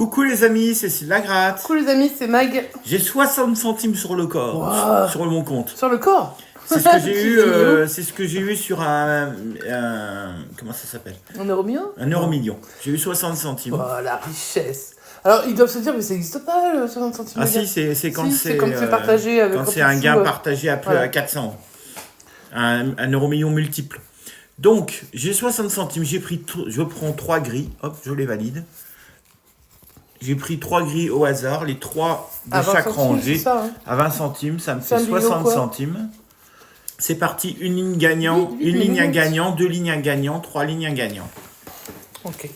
Coucou les amis, c'est Cécile Lagratte. Coucou les amis, c'est Mag. J'ai 60 centimes sur le corps, Wow. sur mon compte. Sur le corps. C'est ce que j'ai eu, c'est ce que j'ai eu sur comment ça s'appelle? Un euro million. Un euro million. J'ai eu 60 centimes. Oh, la richesse. Alors, ils doivent se dire, mais ça n'existe pas, le 60 centimes. Ah si, c'est quand Si, c'est quand c'est partagé avec quand c'est un gain partagé à, voilà. à 400. Un euro million multiple. Donc, j'ai 60 centimes, je prends 3 grilles, hop, je les valide. J'ai pris 3 grilles au hasard, les 3 de chaque rangée, à 20 centimes, ça me fait 60 centimes. C'est parti, une ligne gagnant, une ligne à gagnant, 2 lignes à gagnant, 3 lignes à gagnant. Ok.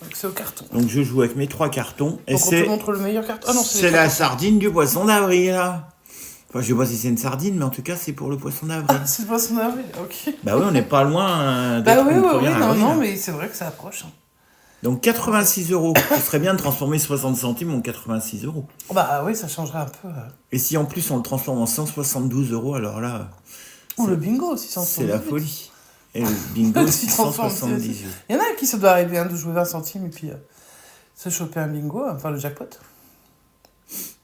Donc c'est au carton. Donc je joue avec mes 3 cartons. Et donc on te montre le meilleur carton. Ah non, c'est la sardine du poisson d'avril, là. Enfin, je sais pas si c'est une sardine, mais en tout cas, c'est pour le poisson d'avril. Ah, c'est le poisson d'avril, ok. Bah oui, on n'est pas loin bah oui, non, mais c'est vrai que ça approche. Hein. Donc 86 €. Ce serait bien de transformer 60 centimes en 86 €. Bah oui, ça changerait un peu. Et si en plus on le transforme en 172 €, alors là... Ou le bingo aussi, 178. C'est la folie. Et le bingo aussi, 178. Il y en a qui se doit arriver de jouer 20 centimes et puis se choper un bingo, enfin le jackpot.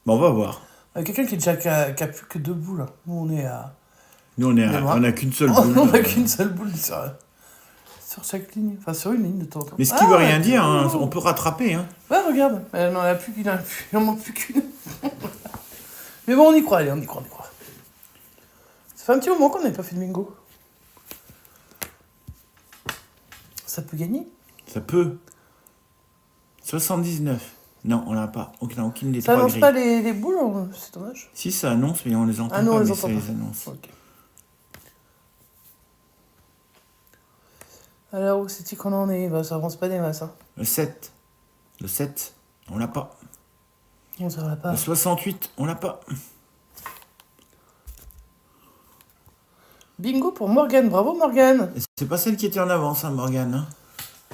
Bon, on va voir. Quelqu'un qui a plus que 2 boules. Nous, on est à... Nous, on n'a qu'une seule boule. On n'a qu'une seule boule sur chaque ligne. Enfin, sur une ligne de temps en temps. Mais ce qui veut rien dire, hein, on peut rattraper. Hein. Ouais, regarde. Elle n'en a plus qu'une. Il n'en manque plus qu'une. Mais bon, on y croit, allez, on y croit. Ça fait un petit moment qu'on n'avait pas fait de bingo. Ça peut gagner? Ça peut. 79. Non, on l'a pas. On n'a aucune des ça 3 annonce grilles. pas les boules, c'est dommage. Si, ça annonce, mais on les entend non, pas, on les mais entend ça pas. les annonce. Ok. Alors, où c'est-il qu'on en est? Bah, ça avance pas des masses. Hein. Le 7. Le 7, on l'a pas. On ne l'a pas. Le 68, on l'a pas. Bingo pour Morgane. Bravo, Morgane. C'est pas celle qui était en avance, hein, Morgane. Hein.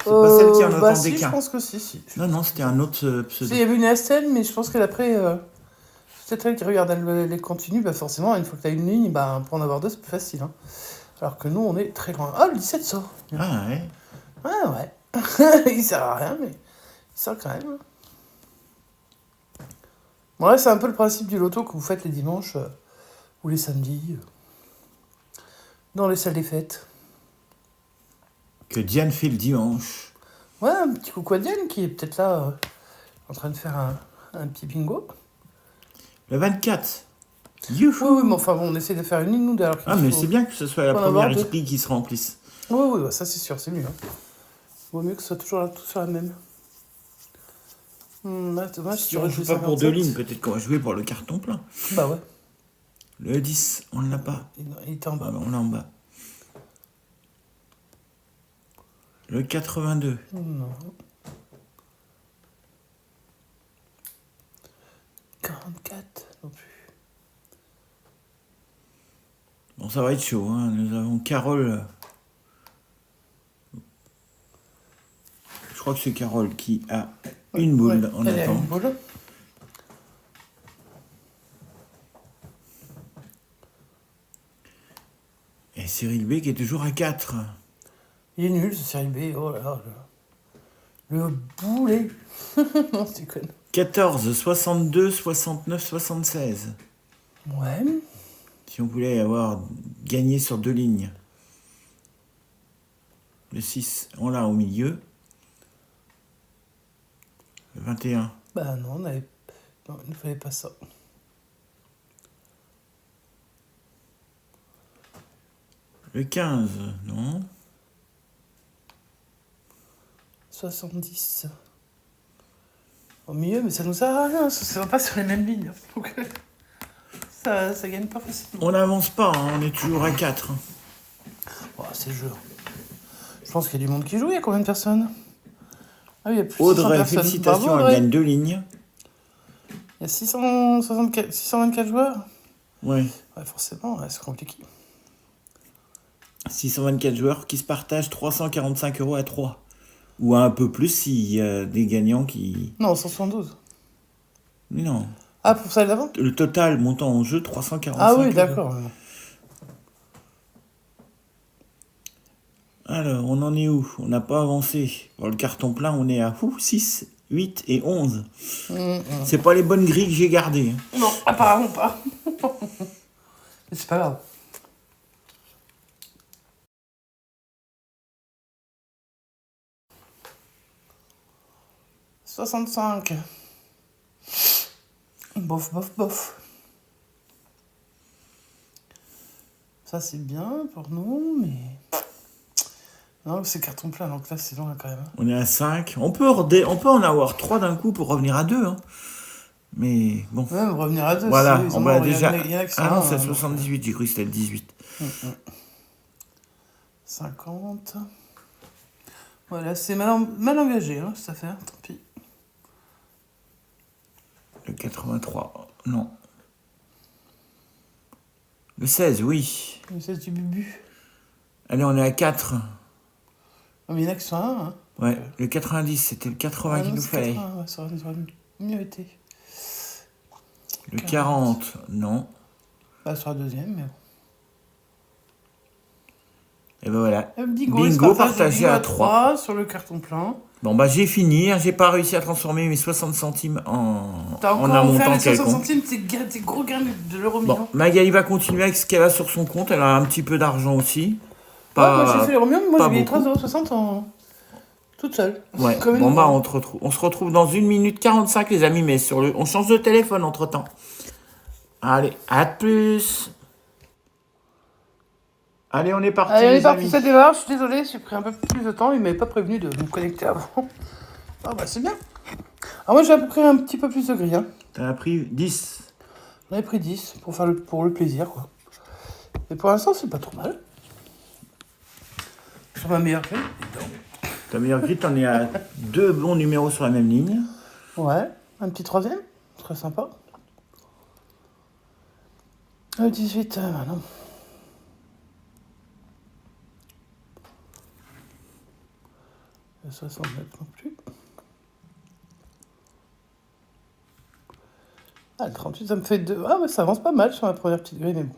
C'est pas celle qui en attendait si, qu'un. Je pense que si. Non, c'était un autre pseudo. Il y avait une Estelle, mais je pense qu'elle après... c'est peut-être elle qui regarde les contenus. Bah forcément, une fois que tu as une ligne, bah, pour en avoir deux, c'est plus facile. Hein. Alors que nous, on est très loin. Ah, le 17 sort. Ah ouais. Ah ouais. Il sert à rien, mais il sort quand même. Bon, là, c'est un peu le principe du loto que vous faites les dimanches ou les samedis dans les salles des fêtes. Que Diane fait le dimanche. Ouais, un petit coucou à Diane qui est peut-être là en train de faire un petit bingo. Le 24. Youhou. Oui, mais enfin, bon, on essaie de faire une ligne, nous, d'ailleurs. Mais c'est bien que ce soit la première grille qui se remplisse. Oui, ça c'est sûr, c'est mieux. Hein. Vaut mieux que ce soit toujours là, tout sur la même. Dommage, si on joue pas pour 2 lignes, peut-être qu'on va jouer pour le carton plein. Bah ouais. Le 10, on ne l'a pas. Il était en bas. On l'a en bas. Le 82. Non. 44 non plus. Bon, ça va être chaud. Hein. Nous avons Carole. Je crois que c'est Carole qui a une boule en attente. Et Cyril B qui est toujours à 4. Il est nul ce Cyril B. Oh là là. Le boulet. Non, tu connais. 14, 62, 69, 76. Ouais. Si on voulait avoir gagné sur 2 lignes. Le 6, on l'a au milieu. Le 21. Bah non, non, il ne fallait pas ça. Le 15, non. 70. Au milieu, mais ça nous sert à rien, ça va pas sur les mêmes lignes. Donc, ça gagne pas facilement. On n'avance pas, hein, on est toujours à 4. Oh, c'est le jeu. Je pense qu'il y a du monde qui joue, il y a combien de personnes? Ah oui, il y a plus de Audrey, 600 personnes. félicitations, Bravo, elle gagne 2 lignes. Il y a 624 joueurs? Ouais. Ouais, forcément, c'est compliqué. 624 joueurs qui se partagent 345 € à 3. Ou un peu plus s'il y a des gagnants qui... Non, 172. Non. Ah, pour ça d'avant? Le total montant en jeu, 345 Ah oui, €. d'accord. Alors, on en est où? On n'a pas avancé. Dans le carton plein, on est à 6. 8 et 11. C'est pas les bonnes grilles que j'ai gardées. Non, apparemment pas. Mais c'est pas grave. « 65. Bof, bof, bof. Ça, c'est bien pour nous, mais... Non, c'est carton plein, donc là, c'est long, là, quand même. On est à 5. On peut en avoir 3 d'un coup pour revenir à 2. Hein. Mais bon. Même revenir à 2, Voilà, on va il y déjà... en a qui sont Ah non, là, c'est hein, 78, j'ai cru que c'était le 18. 50. Voilà, c'est mal engagé, hein, cette affaire, tant pis. Le 83, non. Le 16, oui. Le 16 du bubu. Allez, on est à 4. Oh, mais il y en a qui sont à 1, hein. Ouais, le 90, c'était le 80 qu'il nous fallait. 80, ouais, ça aurait mieux été. Le 40, non. Bah, sur la deuxième, mais bon. Et ben voilà. Bingo partagé à 3. sur le carton plein. Bon, bah j'ai fini. J'ai pas réussi à transformer mes 60 centimes T'as en encore un offert montant les 60 quelconque. centimes, tes gros gains de l'euro million. Bon, Magali va continuer avec ce qu'elle a sur son compte. Elle a un petit peu d'argent aussi. Moi j'ai fait l'euro million, moi j'ai gagné beaucoup. 3,60 € en... toute seule. Ouais. Comme Bon, bah on se retrouve dans 1 minute 45, les amis. Mais on change de téléphone entre-temps. Allez, à plus. Allez, on est parti. Allez, on est les parti, amis. ça démarre. Je suis désolée, j'ai pris un peu plus de temps. Il m'avait pas prévenu de me connecter avant. Ah bah c'est bien. Alors moi j'ai à peu près un petit peu plus de gris. Hein. T'en as pris 10. J'en ai pris 10 pour faire pour le plaisir, quoi. Et pour l'instant, c'est pas trop mal. Sur ma meilleure grille. Ta meilleure grille, t'en es à 2 bons numéros sur la même ligne. Ouais, un petit troisième. Très sympa. Le 18, non. Le 69 non plus. Ah, le 38, ça me fait 2. Ah, ouais, ça avance pas mal sur ma première petite grille, mais bon.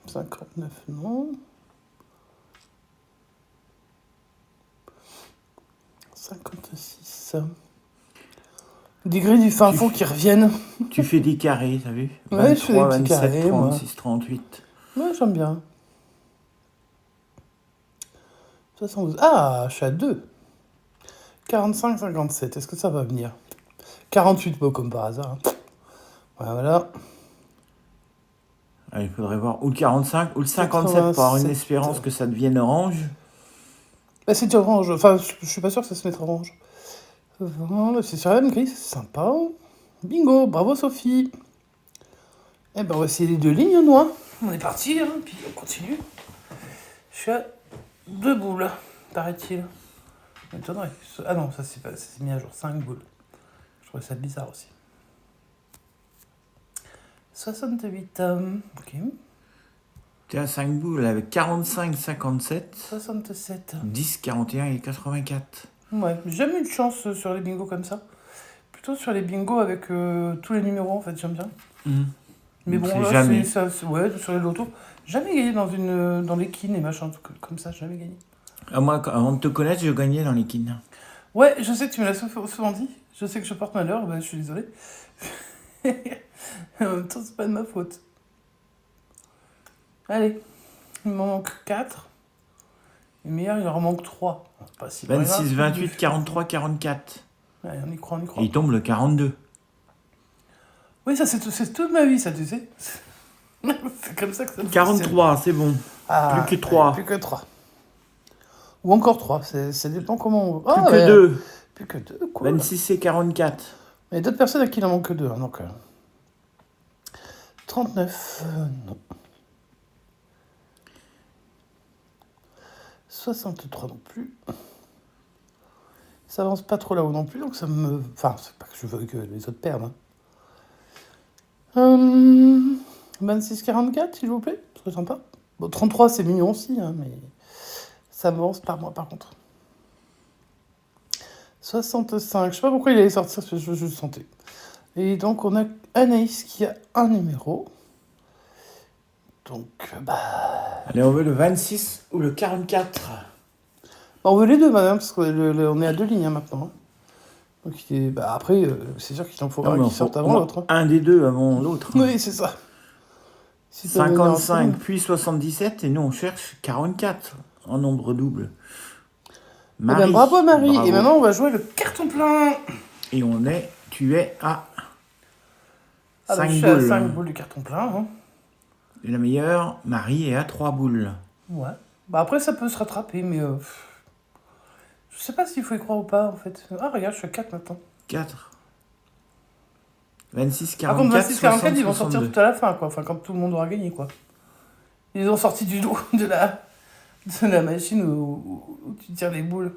59, non. 56. Des grilles du fin fond qui reviennent. Tu fais des carrés, t'as vu? Ouais, je fais des 23, petits 27, carrés, 36, moi. 38. Ouais, j'aime bien. 72. Ah, je suis à 2. 45, 57. Est-ce que ça va venir? 48, beau comme par hasard. Voilà. Ah, il faudrait voir ou le 45 ou le 57 pour avoir une 87. espérance que ça devienne orange. Bah, c'est du orange. Enfin, je suis pas sûr que ça se mette orange. C'est sur la même grille, c'est sympa. Bingo, bravo Sophie. Eh ben, on va essayer les 2 lignes noires. On est parti, hein, puis on continue. Je suis à 2 boules, paraît-il. M'étonnerait. Ah non, ça c'est mis à jour. 5 boules. Je trouvais ça bizarre aussi. 68. Ok. T'es à 5 boules avec 45, 57, 67. 10, 41 et 84. Ouais, j'ai jamais eu de chance sur les bingos comme ça. Plutôt sur les bingos avec tous les numéros, en fait, j'aime bien. Mais bon, là, jamais. Ouais, sur les lotos. Jamais gagné dans les kines et machin, comme ça, jamais gagné. Ah, moi, avant de te connaître, je gagnais dans les kines. Ouais, je sais que tu me l'as souvent dit. Je sais que je porte malheur, bah, je suis désolée. En même temps, c'est pas de ma faute. Allez, il m'en manque 4. Le meilleur, il en manque 3. Pas si 26, 28, 43, 44. Allez, on y croit, on y croit. Et il tombe le 42. Oui, ça, c'est toute ma vie, ça, tu sais. C'est comme ça que ça me 43, c'est bon. Ah, Plus que 3. Plus que 3. Ou encore 3, ça dépend comment on... Plus que 2. Plus que 2, quoi. 26 et 44. Il y a d'autres personnes à qui il en manque que 2, hein, donc... 39, non. 63 non plus. Ça avance pas trop là-haut non plus, donc ça me... Enfin, c'est pas que je veux que les autres perdent. Hein. 26-44, s'il vous plaît, ce serait sympa. Bon, 33, c'est mignon aussi, hein, mais ça avance par moi, par contre. 65, je sais pas pourquoi il allait sortir, je le sentais. Et donc, on a Anaïs qui a un numéro. Donc, Allez, on veut le 26 ou le 44. On veut les deux, madame, parce qu'on est à 2 lignes hein, maintenant. Donc, après, c'est sûr qu'il en Non, faudra mais qu'ils sortent avant l'autre. Hein. un des deux avant l'autre. Oui, c'est ça. S'ils peuvent venir ensemble. 55 puis 77 et nous on cherche 44 en nombre double. Eh ben, Marie. bravo Marie. Bravo. Et maintenant, on va jouer le carton plein. Et tu es à Ah, 5 donc, je suis à boules. 5 boules du carton plein. Hein. Et la meilleure, Marie, est à 3 boules. Ouais. Bah après, ça peut se rattraper, mais je sais pas s'il faut y croire ou pas, en fait. Ah, regarde, je suis à 4 maintenant. 4. 26, Par contre, 44, 26, 44, 60, ils vont sortir 62. tout à la fin, quoi. Enfin, quand tout le monde aura gagné, quoi. Ils ont sorti du dos de la machine où tu tires les boules.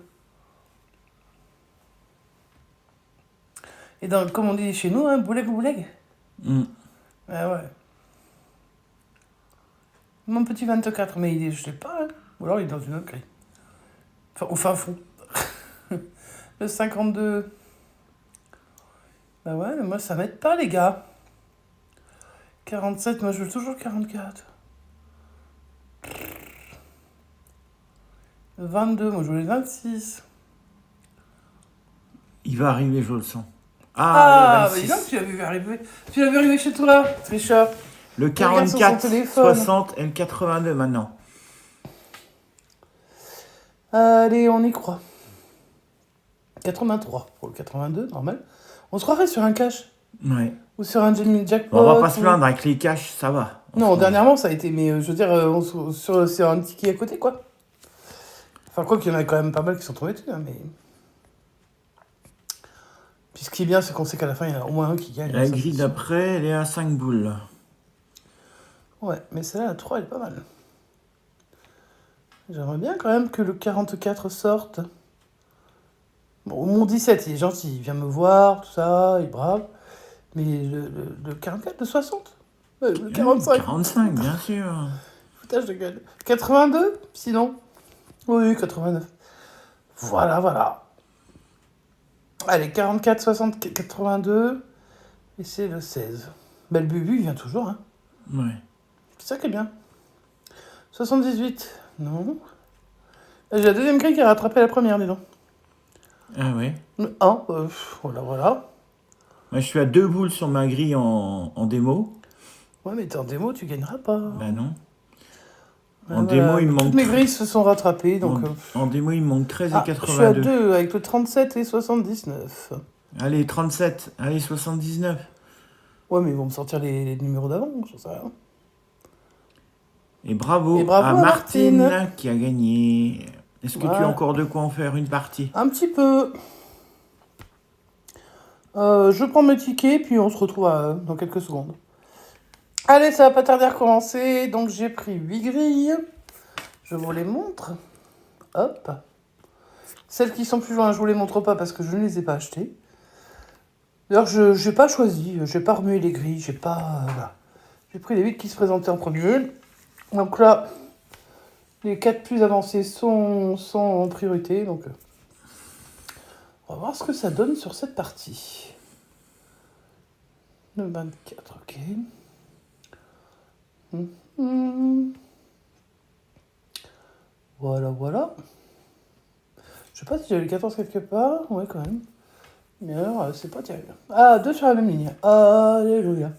Et comme on dit chez nous, hein, bouleg ou bouleg. Ah ouais. Mon petit 24, mais je sais pas, hein. Ou alors il est dans une autre grille. Enfin, au fin fond. Le 52. Bah ouais, mais moi ça m'aide pas, les gars. 47, moi je veux toujours 44. 22, moi je veux les 26. Il va arriver, je le sens. Ah, le mais 26. dis donc, tu l'as vu arriver chez toi, tricheur. Le Regarde sur son 44, téléphone. 60 et le 82 maintenant. Allez, on y croit. 83 pour le 82, normal. On se croirait sur un cash. Ouais. Ou sur un Jamie Jackpot. Bon, on va pas se plaindre, avec les cash, ça va. Non, dernièrement ça a été, mais je veux dire, sur un ticket à côté, quoi. Enfin, quoi qu'il y en a quand même pas mal qui sont tombés dessus, hein, mais... Puis ce qui est bien, c'est qu'on sait qu'à la fin, il y en a au moins un qui gagne. La ça, grille c'est sûr. d'après, elle est à 5 boules. Ouais, mais celle-là, la 3, elle est pas mal. J'aimerais bien quand même que le 44 sorte. Bon, mon 17, il est gentil, il vient me voir, tout ça, il est brave. Mais le 44, le 60 le 45. 45, bien sûr. Foutage de gueule. 82, sinon. Oui, 89. Voilà. Allez, 44, 60, 82. Et c'est le 16. Bah, le Bubu, il vient toujours, hein. Ouais. C'est ça qui est bien. 78, non. J'ai la deuxième grille qui a rattrapé la première, dis donc. Ah ouais. Le 1, voilà. Moi, je suis à 2 boules sur ma grille en démo. Ouais, mais t'es en démo, tu gagneras pas. Bah non. Ah, En démo, il me manque... Toutes mes grilles se sont rattrapées, donc... En démo, il me manque 13 et je suis à 82. 2 avec le 37 et 79. Allez, 37. Allez, 79. Ouais, mais ils vont me sortir les numéros d'avant, j'en sais rien. Et bravo, bravo à à Martine Martine. qui a gagné. Est-ce que tu as encore de quoi en faire une partie? Un petit peu. Je prends mes tickets, puis on se retrouve dans quelques secondes. Allez, ça va pas tarder à recommencer. Donc j'ai pris 8 grilles. Je vous les montre. Hop. Celles qui sont plus loin, je vous les montre pas parce que je ne les ai pas achetées. D'ailleurs, je n'ai pas choisi. J'ai pas remué les grilles. J'ai pas... voilà. J'ai pris les 8 qui se présentaient en premier. Donc là, les 4 plus avancés sont en priorité. Donc, on va voir ce que ça donne sur cette partie. Le 24, ok. Voilà. Je sais pas si j'ai le 14 quelque part. Ouais, quand même. Mais alors, c'est pas terrible. Ah, 2 sur la même ligne. Alléluia.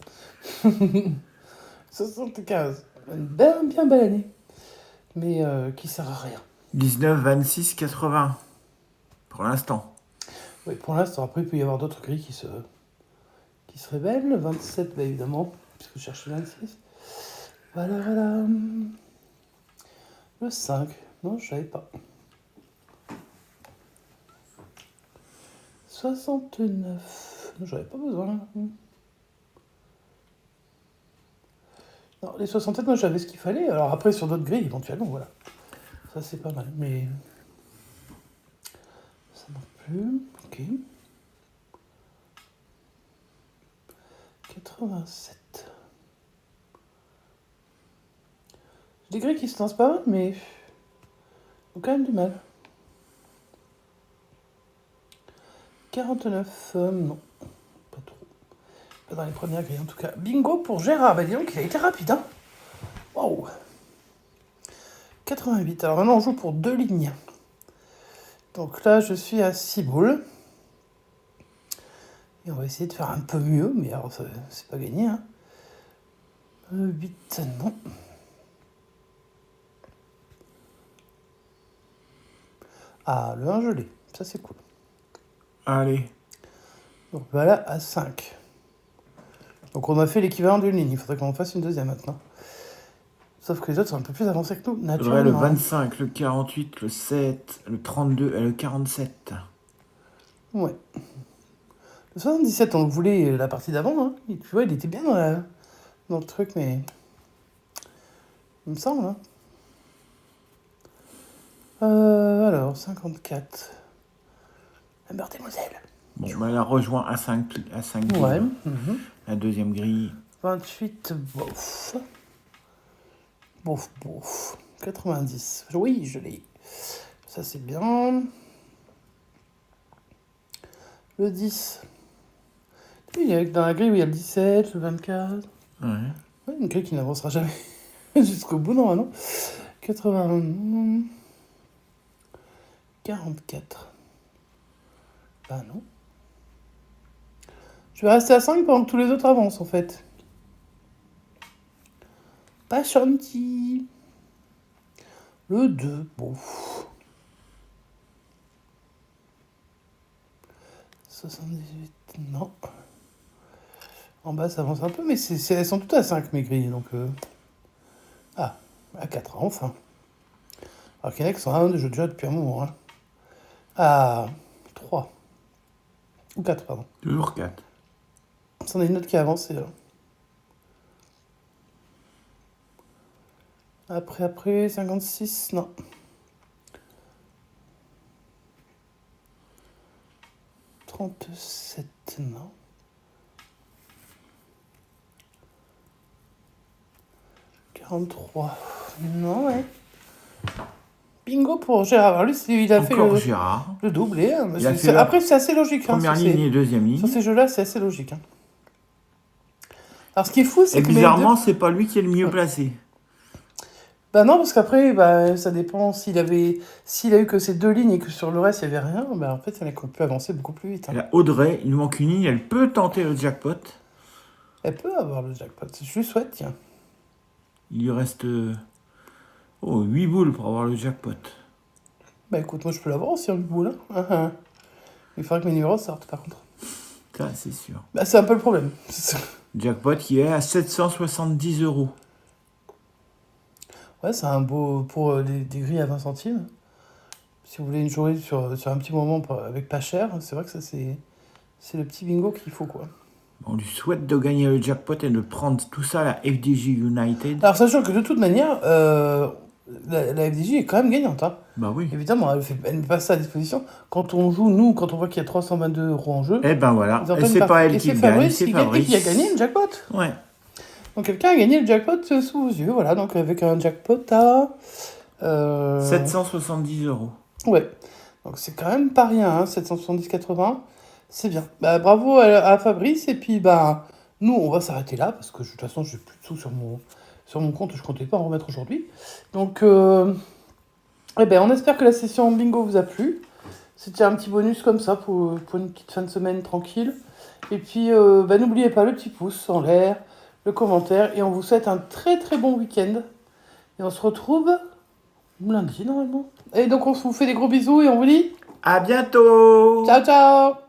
75. Une bien belle année. Mais qui sert à rien. 19, 26, 80. Pour l'instant. Oui, pour l'instant. Après, il peut y avoir d'autres grilles qui se révèlent. 27, bah, évidemment, puisque je cherche le 26. Voilà. Le 5. Non, je savais pas. 69. J'avais pas besoin. Non, les 67, moi j'avais ce qu'il fallait. Alors après, sur d'autres grilles, éventuellement, voilà. Ça, c'est pas mal. Mais. Ça non plus. Ok. 87. J'ai des grilles qui se lancent pas mal, mais. Ont quand même du mal. 49. Non. Pas trop. Pas dans les premières grilles en tout cas. Bingo pour Gérard. Bah dis donc, il a été rapide, hein. Waouh. 88. Alors maintenant, on joue pour 2 lignes. Donc là, je suis à 6 boules. Et on va essayer de faire un peu mieux, mais alors, c'est pas gagné. Hein. 8, non. Ah, le 1, je l'ai. Ça, c'est cool. Allez. Donc voilà, à 5. Donc on a fait l'équivalent d'une ligne. Il faudrait qu'on en fasse une deuxième maintenant. Sauf que les autres sont un peu plus avancés que nous, Il faudrait le naturellement. 25, le 48, le 7, le 32 et le 47. Ouais. Le 77, on le voulait la partie d'avant. Hein. Tu vois, il était bien dans le truc, mais... Il me semble. Hein. Alors, 54. La Meurthe-et-Moselle. Bon, bah, elle a rejoint à 5 Ouais. livres. La deuxième grille. 28, bof. Bof, bof. 90. Oui, je l'ai. Ça, c'est bien. Le 10. Oui, il y a dans la grille où il y a le 17, le 24. Ouais. Ouais, une grille qui n'avancera jamais jusqu'au bout, non. 80. 44. Bah non. Je vais rester à 5 pendant que tous les autres avancent, en fait. Pas gentil. Le 2, bon. 78, non. En bas, ça avance un peu, mais elles sont toutes à 5, mes grilles, donc... Ah, à 4, enfin. Alors qu'il y en a qui sont à 1 de jeu déjà depuis un moment. Hein. À 3. Ou 4, pardon. Toujours 4. C'en est une autre qui a avancé, là. Après, 56, non. « 37, non. 43, non, ouais. Bingo pour Gérard. Alors, lui, il a Encore fait Gérard. le doublé. Hein. Il a fait la Après, c'est assez logique. Première hein, ligne et deuxième ligne. sur ces jeux-là, c'est assez logique. Hein. Alors, ce qui est fou, c'est Et que... bizarrement, c'est pas lui qui est le mieux placé. Bah non, parce qu'après, bah, ça dépend. S'il a eu que ces deux lignes et que sur le reste, il n'y avait rien, bah, en fait, il y en a qui ont pu avancer beaucoup plus vite. Hein. Et là, Audrey, il lui manque une ligne, elle peut tenter le jackpot. Elle peut avoir le jackpot, je lui souhaite, tiens. Il lui reste 8 boules pour avoir le jackpot. Bah écoute, moi je peux l'avoir aussi en boule. Hein. Il faudrait que mes numéros sortent par contre. Ça, c'est sûr. Bah c'est un peu le problème. Jackpot qui est à 770 €. Ouais, c'est un beau pour des grilles à 20 centimes. Si vous voulez une journée sur un petit moment avec pas cher, c'est vrai que ça c'est le petit bingo qu'il faut quoi. On lui souhaite de gagner le jackpot et de prendre tout ça à la FDJ United. Alors sachant que de toute manière, la FDJ est quand même gagnante. Hein. Bah oui. Évidemment, elle met pas ça à disposition. Quand on joue, nous, quand on voit qu'il y a 322 € en jeu... Eh ben voilà, ils en et prennent c'est pas Et elle qui c'est gagne, c'est et Fabrice. qui a gagné le jackpot. Ouais. Donc quelqu'un a gagné le jackpot sous vos yeux, voilà, donc avec un jackpot à... 770 €. Ouais, donc c'est quand même pas rien, hein, 770,80, c'est bien. Bah, bravo à Fabrice, et puis bah, nous on va s'arrêter là, parce que de toute façon j'ai plus de sous sur mon compte, je comptais pas en remettre aujourd'hui. Donc, eh ben, on espère que la session bingo vous a plu. C'était un petit bonus comme ça pour une petite fin de semaine tranquille. Et puis, bah, n'oubliez pas le petit pouce en l'air, le commentaire, et on vous souhaite un très très bon week-end. Et on se retrouve lundi normalement. Et donc on vous fait des gros bisous et on vous dit À bientôt. ciao ciao.